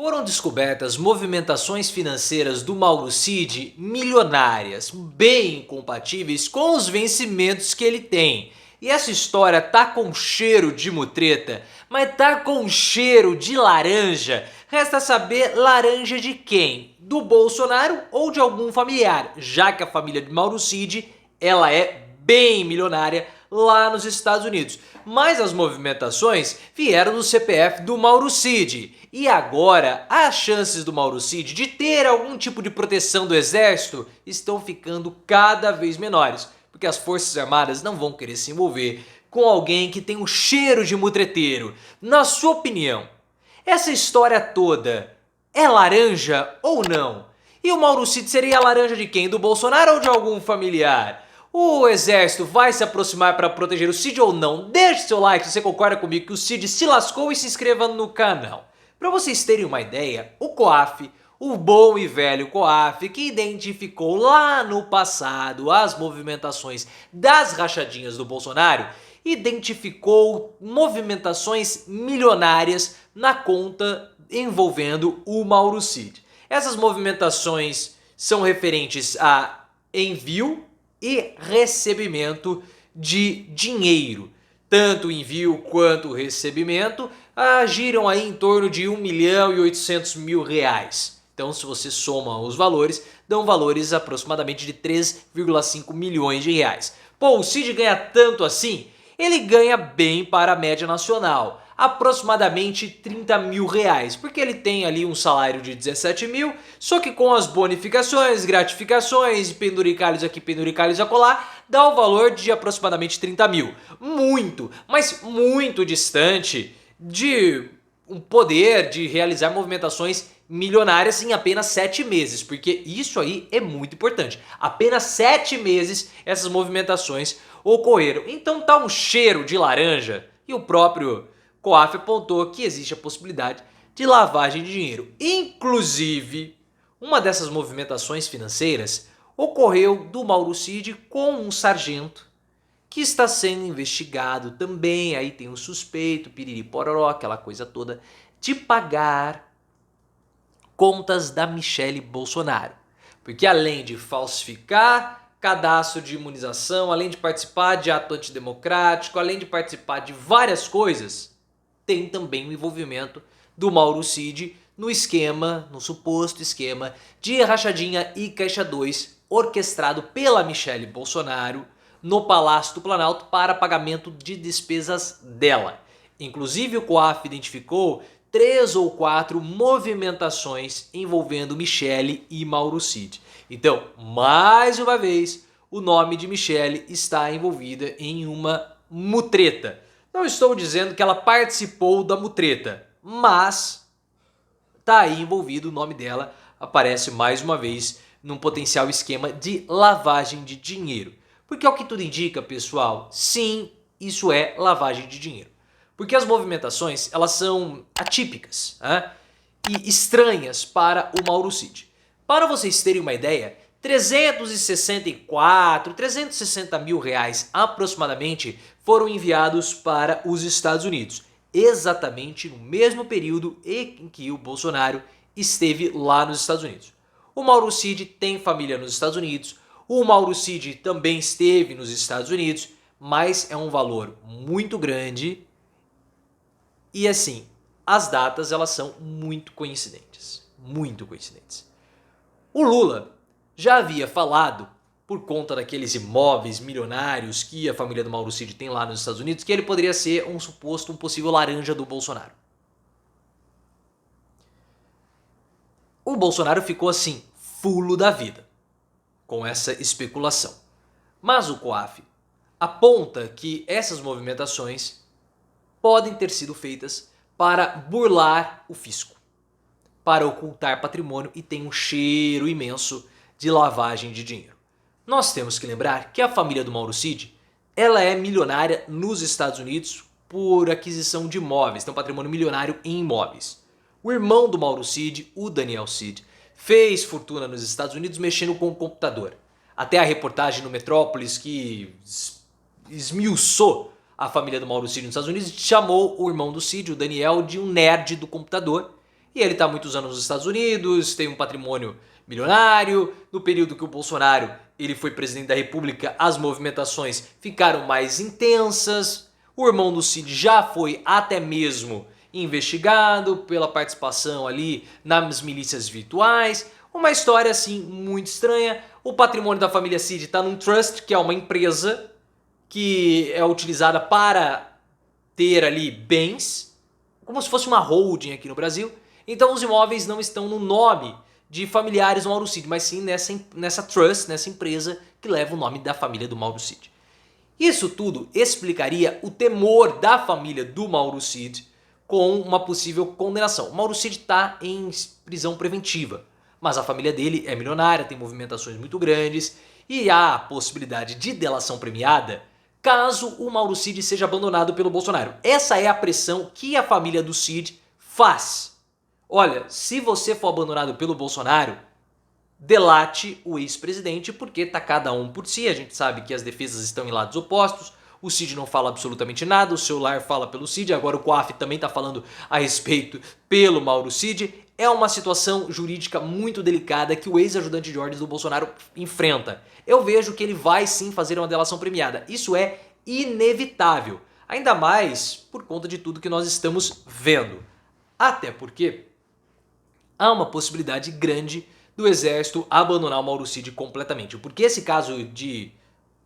Foram descobertas movimentações financeiras do Mauro Cid milionárias, bem incompatíveis com os vencimentos que ele tem. E essa história tá com cheiro de mutreta, mas tá com cheiro de laranja. Resta saber laranja de quem? Do Bolsonaro ou de algum familiar, já que a família de Mauro Cid, ela é bem milionária lá nos Estados Unidos. Mas as movimentações vieram do CPF do Mauro Cid. E agora, as chances do Mauro Cid de ter algum tipo de proteção do exército estão ficando cada vez menores. Porque as Forças Armadas não vão querer se envolver com alguém que tem um cheiro de mutreteiro. Na sua opinião, essa história toda é laranja ou não? E o Mauro Cid seria a laranja de quem? Do Bolsonaro ou de algum familiar? O exército vai se aproximar para proteger o Cid ou não? Deixe seu like se você concorda comigo que o Cid se lascou e se inscreva no canal. Para vocês terem uma ideia, o COAF, o bom e velho COAF, que identificou lá no passado as movimentações das rachadinhas do Bolsonaro, identificou movimentações milionárias na conta envolvendo o Mauro Cid. Essas movimentações são referentes a envio e recebimento de dinheiro. Tanto o envio quanto o recebimento giram aí em torno de 1.800.000 reais. Então, se você soma os valores, dão valores aproximadamente de 3,5 milhões de reais. Pô, o Cid ganha tanto assim? Ele ganha bem para a média nacional, aproximadamente 30 mil reais, porque ele tem ali um salário de 17 mil, só que com as bonificações, gratificações, penduricalhos aqui, penduricalhos acolá, dá o valor de aproximadamente 30 mil. Muito, mas muito distante de um poder de realizar movimentações milionárias em apenas 7 meses, porque isso aí é muito importante. Apenas 7 meses essas movimentações ocorreram. Então tá um cheiro de laranja e o próprio COAF apontou que existe a possibilidade de lavagem de dinheiro. Inclusive, uma dessas movimentações financeiras ocorreu do Mauro Cid com um sargento que está sendo investigado também, aí tem um suspeito, piriri pororó, aquela coisa toda, de pagar contas da Michele Bolsonaro. Porque além de falsificar cadastro de imunização, além de participar de ato antidemocrático, além de participar de várias coisas, tem também o envolvimento do Mauro Cid no esquema, no suposto esquema de rachadinha e caixa 2 orquestrado pela Michele Bolsonaro no Palácio do Planalto para pagamento de despesas dela. Inclusive o COAF identificou 3 ou 4 movimentações envolvendo Michele e Mauro Cid. Então, mais uma vez, o nome de Michele está envolvida em uma mutreta. Não estou dizendo que ela participou da mutreta, mas tá aí envolvido, o nome dela aparece mais uma vez num potencial esquema de lavagem de dinheiro. Porque ao que tudo indica, pessoal, sim, isso é lavagem de dinheiro. Porque as movimentações, elas são atípicas, né? E estranhas para o Mauro Cid. Para vocês terem uma ideia, 360 mil reais aproximadamente foram enviados para os Estados Unidos, exatamente no mesmo período em que o Bolsonaro esteve lá nos Estados Unidos. O Mauro Cid tem família nos Estados Unidos, o Mauro Cid também esteve nos Estados Unidos, mas é um valor muito grande e assim, as datas elas são muito coincidentes, muito coincidentes. O Lula já havia falado, por conta daqueles imóveis milionários que a família do Mauro Cid tem lá nos Estados Unidos, que ele poderia ser um possível laranja do Bolsonaro. O Bolsonaro ficou assim, fulo da vida, com essa especulação. Mas o COAF aponta que essas movimentações podem ter sido feitas para burlar o fisco, para ocultar patrimônio e tem um cheiro imenso de lavagem de dinheiro. Nós temos que lembrar que a família do Mauro Cid, ela é milionária nos Estados Unidos por aquisição de imóveis, tem um patrimônio milionário em imóveis. O irmão do Mauro Cid, o Daniel Cid, fez fortuna nos Estados Unidos mexendo com o computador. Até a reportagem no Metrópolis que esmiuçou a família do Mauro Cid nos Estados Unidos chamou o irmão do Cid, o Daniel, de um nerd do computador. e ele está há muitos anos nos Estados Unidos, tem um patrimônio milionário. No período que o Bolsonaro ele foi presidente da República, as movimentações ficaram mais intensas. O irmão do Cid já foi até mesmo investigado pela participação ali nas milícias virtuais. Uma história assim muito estranha. O patrimônio da família Cid está num trust, que é uma empresa que é utilizada para ter ali bens, como se fosse uma holding aqui no Brasil. Então os imóveis não estão no nome de familiares do Mauro Cid, mas sim nessa trust, nessa empresa que leva o nome da família do Mauro Cid. Isso tudo explicaria o temor da família do Mauro Cid com uma possível condenação. O Mauro Cid está em prisão preventiva, mas a família dele é milionária, tem movimentações muito grandes e há a possibilidade de delação premiada caso o Mauro Cid seja abandonado pelo Bolsonaro. Essa é a pressão que a família do Cid faz. Olha, se você for abandonado pelo Bolsonaro, delate o ex-presidente, porque tá cada um por si. A gente sabe que as defesas estão em lados opostos. O Cid não fala absolutamente nada, o celular fala pelo Cid, agora o COAF também tá falando a respeito pelo Mauro Cid. É uma situação jurídica muito delicada que o ex-ajudante de ordens do Bolsonaro enfrenta. Eu vejo que ele vai sim fazer uma delação premiada. Isso é inevitável, ainda mais por conta de tudo que nós estamos vendo. Até porque há uma possibilidade grande do Exército abandonar o Mauro Cid completamente. Porque esse caso de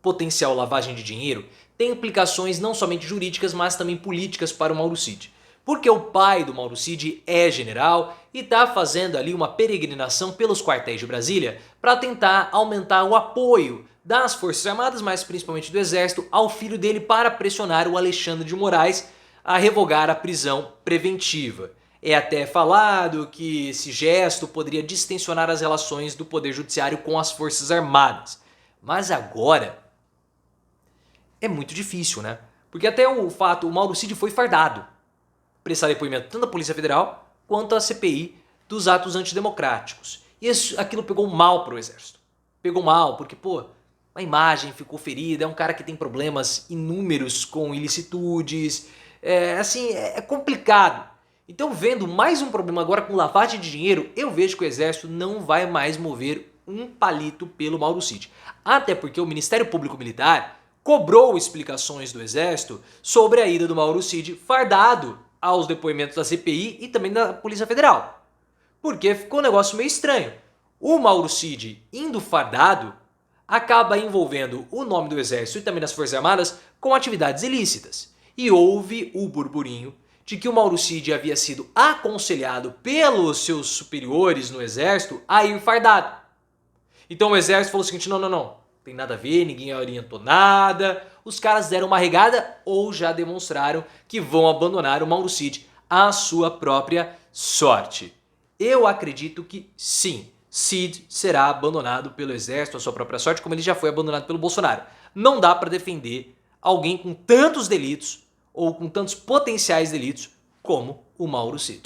potencial lavagem de dinheiro tem implicações não somente jurídicas, mas também políticas para o Mauro Cid. Porque o pai do Mauro Cid é general e está fazendo ali uma peregrinação pelos quartéis de Brasília para tentar aumentar o apoio das Forças Armadas, mas principalmente do Exército, ao filho dele para pressionar o Alexandre de Moraes a revogar a prisão preventiva. É até falado que esse gesto poderia distensionar as relações do Poder Judiciário com as Forças Armadas. Mas agora é muito difícil, né? Porque até o Mauro Cid foi fardado. Prestar depoimento tanto da Polícia Federal quanto à CPI dos atos antidemocráticos. E aquilo pegou mal pro Exército. Pegou mal porque, a imagem ficou ferida, é um cara que tem problemas inúmeros com ilicitudes. É complicado. Então, vendo mais um problema agora com lavagem de dinheiro, eu vejo que o Exército não vai mais mover um palito pelo Mauro Cid. Até porque o Ministério Público Militar cobrou explicações do Exército sobre a ida do Mauro Cid fardado aos depoimentos da CPI e também da Polícia Federal. Porque ficou um negócio meio estranho. O Mauro Cid indo fardado acaba envolvendo o nome do Exército e também das Forças Armadas com atividades ilícitas. E houve o burburinho de que o Mauro Cid havia sido aconselhado pelos seus superiores no Exército a ir fardado. Então o Exército falou o seguinte, não, tem nada a ver, ninguém orientou nada. Os caras deram uma regada ou já demonstraram que vão abandonar o Mauro Cid à sua própria sorte. Eu acredito que sim, Cid será abandonado pelo Exército à sua própria sorte, como ele já foi abandonado pelo Bolsonaro. Não dá para defender alguém com tantos delitos ou com tantos potenciais delitos como o Mauro Cid.